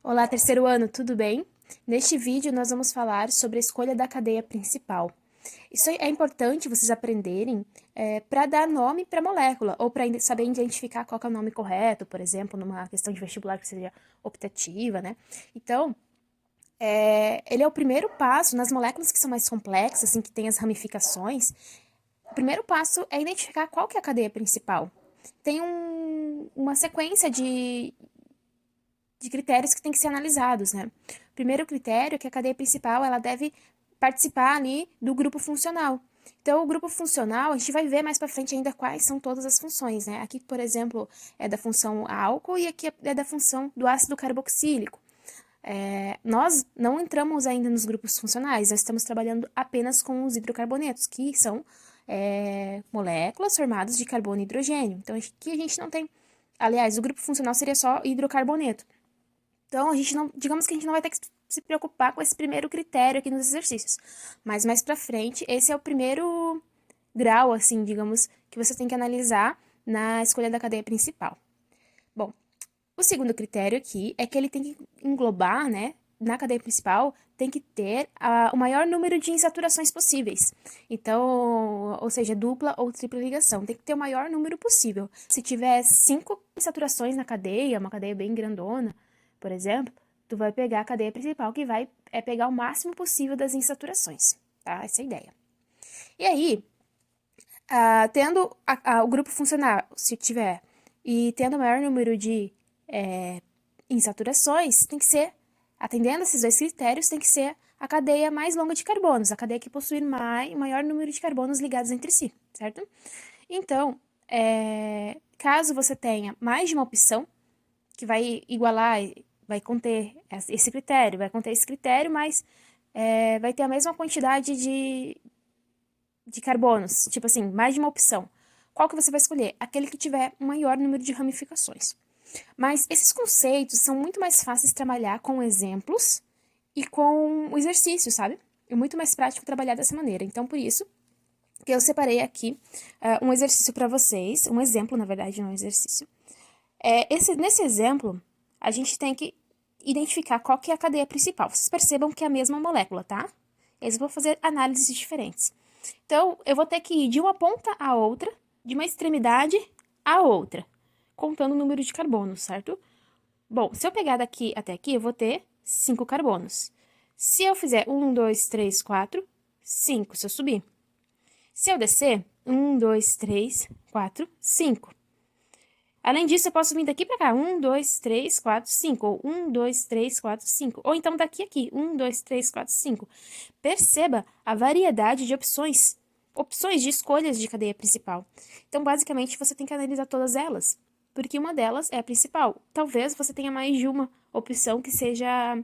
Olá, terceiro ano, tudo bem? Neste vídeo, nós vamos falar sobre a escolha da cadeia principal. Isso é importante vocês aprenderem para dar nome para a molécula, ou para saber identificar qual que é o nome correto, por exemplo, numa questão de vestibular que seja optativa, né? Então, ele é o primeiro passo nas moléculas que são mais complexas, assim, que tem as ramificações. O primeiro passo é identificar qual que é a cadeia principal. Tem uma sequência de critérios que têm que ser analisados, né? O primeiro critério é que a cadeia principal ela deve participar ali do grupo funcional. Então, o grupo funcional, a gente vai ver mais para frente ainda quais são todas as funções, né? Aqui, por exemplo, é da função álcool e aqui é da função do ácido carboxílico. Nós não entramos ainda nos grupos funcionais, nós estamos trabalhando apenas com os hidrocarbonetos, que são moléculas formadas de carbono e hidrogênio. Então, aqui a gente não tem. Aliás, o grupo funcional seria só hidrocarboneto. Então, a gente não, digamos que a gente não vai ter que se preocupar com esse primeiro critério aqui nos exercícios. Mas mais pra frente, esse é o primeiro grau, assim, digamos, que você tem que analisar na escolha da cadeia principal. Bom, o segundo critério aqui é que ele tem que englobar, né, na cadeia principal, tem que ter o maior número de insaturações possíveis. Então, ou seja, dupla ou tripla ligação, tem que ter o maior número possível. Se tiver 5 insaturações na cadeia, uma cadeia bem grandona, por exemplo, tu vai pegar a cadeia principal, que vai pegar o máximo possível das insaturações, tá? Essa é a ideia. E aí, tendo o grupo funcional, se tiver, e tendo o maior número de insaturações, tem que ser, atendendo esses dois critérios, tem que ser a cadeia mais longa de carbonos, a cadeia que possui maior número de carbonos ligados entre si, certo? Então, caso você tenha mais de uma opção, que vai igualar, vai conter esse critério, mas vai ter a mesma quantidade de carbonos, tipo assim, mais de uma opção. Qual que você vai escolher? Aquele que tiver um maior número de ramificações. Mas esses conceitos são muito mais fáceis de trabalhar com exemplos e com o exercício, sabe? É muito mais prático trabalhar dessa maneira. Então, por isso que eu separei aqui um exercício para vocês, um exemplo, na verdade, não é um exercício. Nesse exemplo, a gente tem que identificar qual que é a cadeia principal. Vocês percebam que é a mesma molécula, tá? Eles vão fazer análises diferentes. Então, eu vou ter que ir de uma ponta à outra, de uma extremidade à outra, contando o número de carbonos, certo? Bom, se eu pegar daqui até aqui, eu vou ter 5 carbonos. Se eu fizer 1, 2, 3, 4, 5, se eu subir. Se eu descer, 1, 2, 3, 4, 5. Além disso, eu posso vir daqui para cá. 1, 2, 3, 4, 5. Ou 1, 2, 3, 4, 5. Ou então daqui aqui. 1, 2, 3, 4, 5. Perceba a variedade de opções. Opções de escolhas de cadeia principal. Então, basicamente, você tem que analisar todas elas. Porque uma delas é a principal. Talvez você tenha mais de uma opção que seja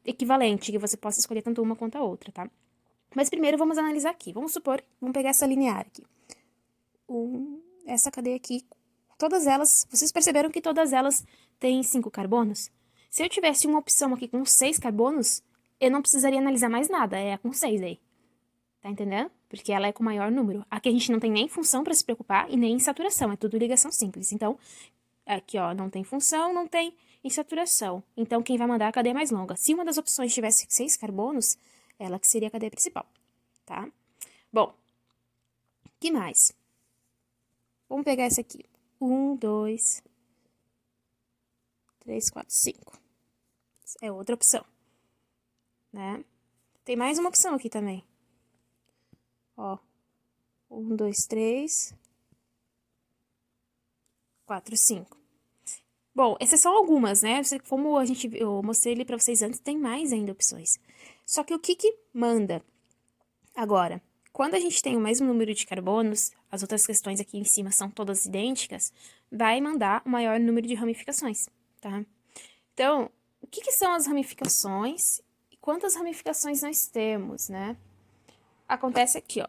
equivalente, que você possa escolher tanto uma quanto a outra, tá? Mas primeiro vamos analisar aqui. Vamos supor, vamos pegar essa linear aqui. Essa cadeia aqui, todas elas, vocês perceberam que todas elas têm 5 carbonos? Se eu tivesse uma opção aqui com 6 carbonos, eu não precisaria analisar mais nada, é a com 6 aí. Tá entendendo? Porque ela é com maior número. Aqui a gente não tem nem função para se preocupar e nem insaturação, é tudo ligação simples. Então, aqui ó, não tem função, não tem insaturação. Então, quem vai mandar é a cadeia mais longa. Se uma das opções tivesse 6 carbonos, ela que seria a cadeia principal, tá? Bom, que mais? Vamos pegar essa aqui. 1, 2, 3, 4, 5. É outra opção, né? Tem mais uma opção aqui também. Ó. 1, 2, 3, 4, 5. Bom, essas são algumas, né? Como eu mostrei ali pra vocês antes, tem mais ainda opções. Só que o que manda? Agora, quando a gente tem o mesmo número de carbonos, as outras questões aqui em cima são todas idênticas, vai mandar o maior número de ramificações, tá? Então, o que são as ramificações e quantas ramificações nós temos, né? Acontece aqui, ó.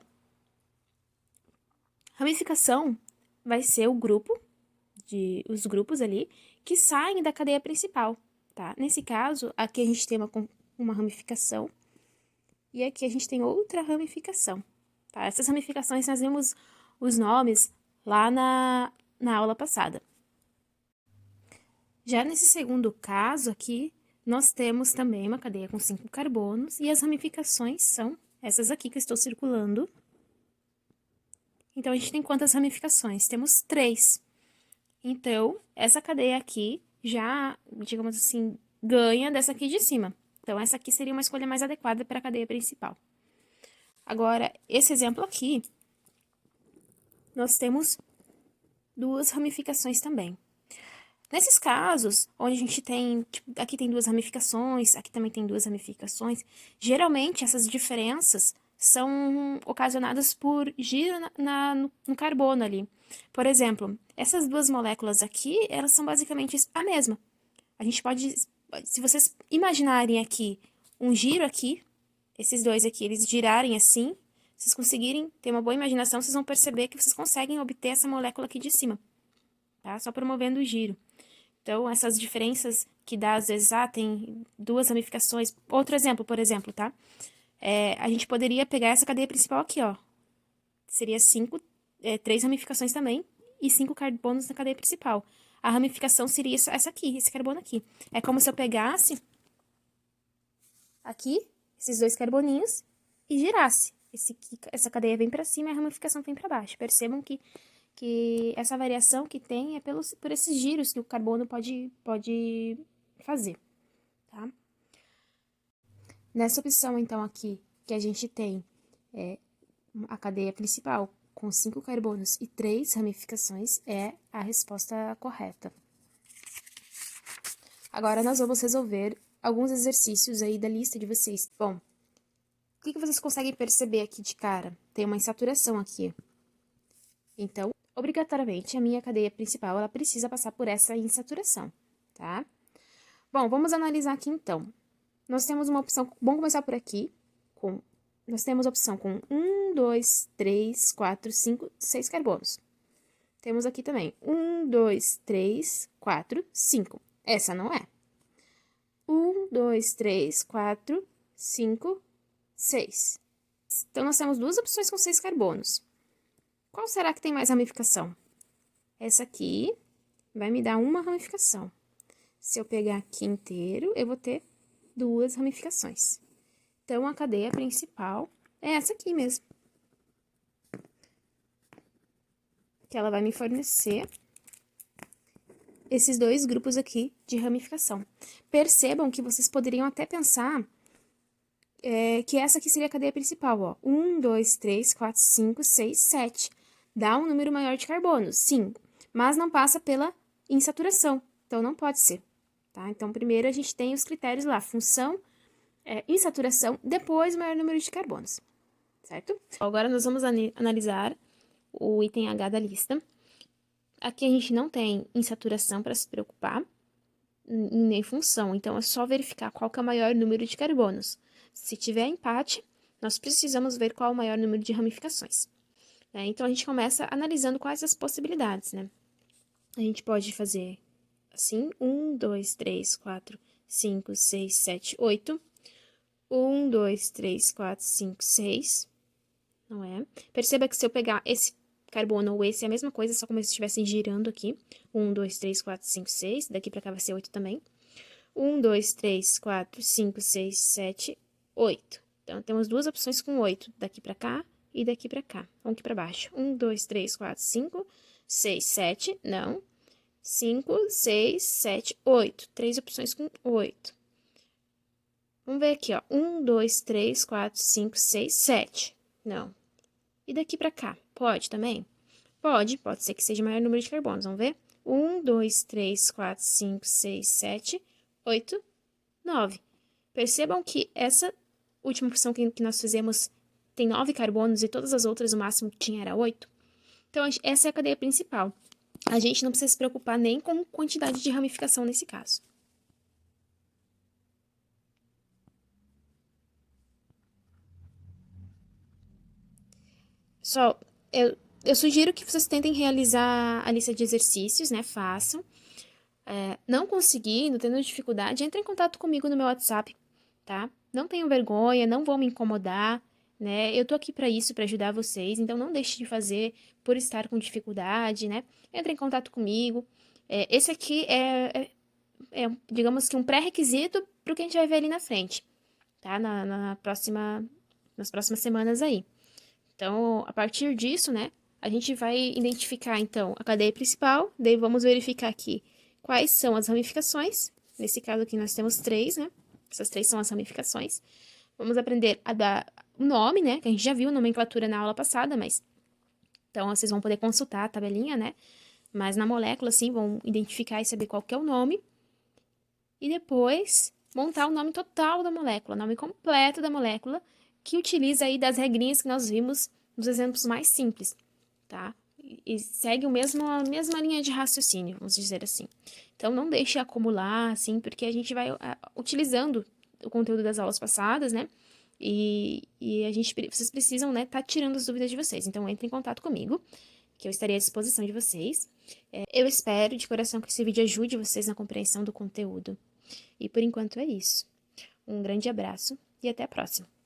Ramificação vai ser os grupos ali que saem da cadeia principal, tá? Nesse caso, aqui a gente tem uma ramificação e aqui a gente tem outra ramificação, tá? Essas ramificações nós vimos os nomes lá na aula passada. Já nesse segundo caso aqui, nós temos também uma cadeia com 5 carbonos e as ramificações são essas aqui que eu estou circulando. Então, a gente tem quantas ramificações? Temos 3. Então, essa cadeia aqui já, digamos assim, ganha dessa aqui de cima. Então, essa aqui seria uma escolha mais adequada para a cadeia principal. Agora, esse exemplo aqui, nós temos 2 ramificações também. Nesses casos, onde a gente tem, tipo, aqui tem 2 ramificações, aqui também tem 2 ramificações, geralmente essas diferenças são ocasionadas por giro no carbono ali. Por exemplo, essas 2 moléculas aqui, elas são basicamente a mesma. A gente pode, se vocês imaginarem aqui um giro aqui, esses 2 aqui, eles girarem assim, se vocês conseguirem ter uma boa imaginação, vocês vão perceber que vocês conseguem obter essa molécula aqui de cima, tá? Só promovendo o giro. Então, essas diferenças que dá, às vezes, tem 2 ramificações. Outro exemplo, por exemplo, tá? A gente poderia pegar essa cadeia principal aqui, ó. Seria 3 ramificações também e 5 carbonos na cadeia principal. A ramificação seria essa aqui, esse carbono aqui. É como se eu pegasse aqui, esses 2 carboninhos, e girasse. Essa cadeia vem para cima e a ramificação vem para baixo. Percebam que essa variação que tem é por esses giros que o carbono pode fazer, tá? Nessa opção, então, aqui, que a gente tem a cadeia principal com 5 carbonos e 3 ramificações, é a resposta correta. Agora, nós vamos resolver alguns exercícios aí da lista de vocês. Bom, o que vocês conseguem perceber aqui de cara? Tem uma insaturação aqui. Então, obrigatoriamente, a minha cadeia principal, ela precisa passar por essa insaturação, tá? Bom, vamos analisar aqui, então. Nós temos uma opção, vamos começar por aqui, nós temos a opção com 1, 2, 3, 4, 5, 6 carbonos. Temos aqui também 1, 2, 3, 4, 5. Essa não é. 1, 2, 3, 4, 5, 6. Então, nós temos 2 opções com 6 carbonos. Qual será que tem mais ramificação? Essa aqui vai me dar uma ramificação. Se eu pegar aqui inteiro, eu vou ter 2 ramificações. Então, a cadeia principal é essa aqui mesmo. Que ela vai me fornecer esses 2 grupos aqui de ramificação. Percebam que vocês poderiam até pensar que essa aqui seria a cadeia principal, ó. 1, 2, 3, 4, 5, 6, 7. Dá um número maior de carbonos, sim, mas não passa pela insaturação, então não pode ser, tá? Então, primeiro a gente tem os critérios lá, função, insaturação, depois o maior número de carbonos, certo? Agora nós vamos analisar o item H da lista. Aqui a gente não tem insaturação para se preocupar, nem função, então é só verificar qual que é o maior número de carbonos. Se tiver empate, nós precisamos ver qual é o maior número de ramificações. Então, a gente começa analisando quais as possibilidades, né? A gente pode fazer assim, 1, 2, 3, 4, 5, 6, 7, 8. 1, 2, 3, 4, 5, 6. Não é? Perceba que se eu pegar esse carbono ou esse é a mesma coisa, só como se estivessem girando aqui. 1, 2, 3, 4, 5, 6. Daqui pra cá vai ser 8 também. 1, 2, 3, 4, 5, 6, 7, 8. Então, temos 2 opções com 8. Daqui pra cá e daqui pra cá. Vamos aqui pra baixo. 1, 2, 3, 4, 5, 6, 7. Não. 5, 6, 7, 8. 3 opções com 8. Vamos ver aqui, ó. 1, 2, 3, 4, 5, 6, 7. Não. E daqui pra cá? Pode também? Pode ser que seja o maior número de carbonos. Vamos ver? 1, 2, 3, 4, 5, 6, 7, 8, 9. Percebam que essa última opção que nós fizemos tem 9 carbonos e todas as outras o máximo que tinha era 8. Então, essa é a cadeia principal. A gente não precisa se preocupar nem com quantidade de ramificação nesse caso. Pessoal, eu sugiro que vocês tentem realizar a lista de exercícios, né? Façam. Não conseguindo, tendo dificuldade, entre em contato comigo no meu WhatsApp, tá? Não tenham vergonha, não vão me incomodar, né? Eu tô aqui para isso, para ajudar vocês, então não deixe de fazer por estar com dificuldade, né? Entre em contato comigo. Esse aqui digamos que um pré-requisito para o que a gente vai ver ali na frente, tá? Nas próximas semanas aí. Então, a partir disso, né, a gente vai identificar, então, a cadeia principal, daí vamos verificar aqui quais são as ramificações. Nesse caso aqui nós temos 3, né? Essas 3 são as ramificações. Vamos aprender a dar o nome, né? Que a gente já viu a nomenclatura na aula passada, mas... Então, vocês vão poder consultar a tabelinha, né? Mas na molécula, sim, vão identificar e saber qual que é o nome. E depois, montar o nome total da molécula, o nome completo da molécula, que utiliza aí das regrinhas que nós vimos nos exemplos mais simples, tá? E segue a mesma linha de raciocínio, vamos dizer assim. Então, não deixe acumular, assim, porque a gente vai utilizando o conteúdo das aulas passadas, né? E vocês precisam, né, tá tirando as dúvidas de vocês. Então, entre em contato comigo, que eu estarei à disposição de vocês. Eu espero de coração que esse vídeo ajude vocês na compreensão do conteúdo. E por enquanto é isso. Um grande abraço e até a próxima!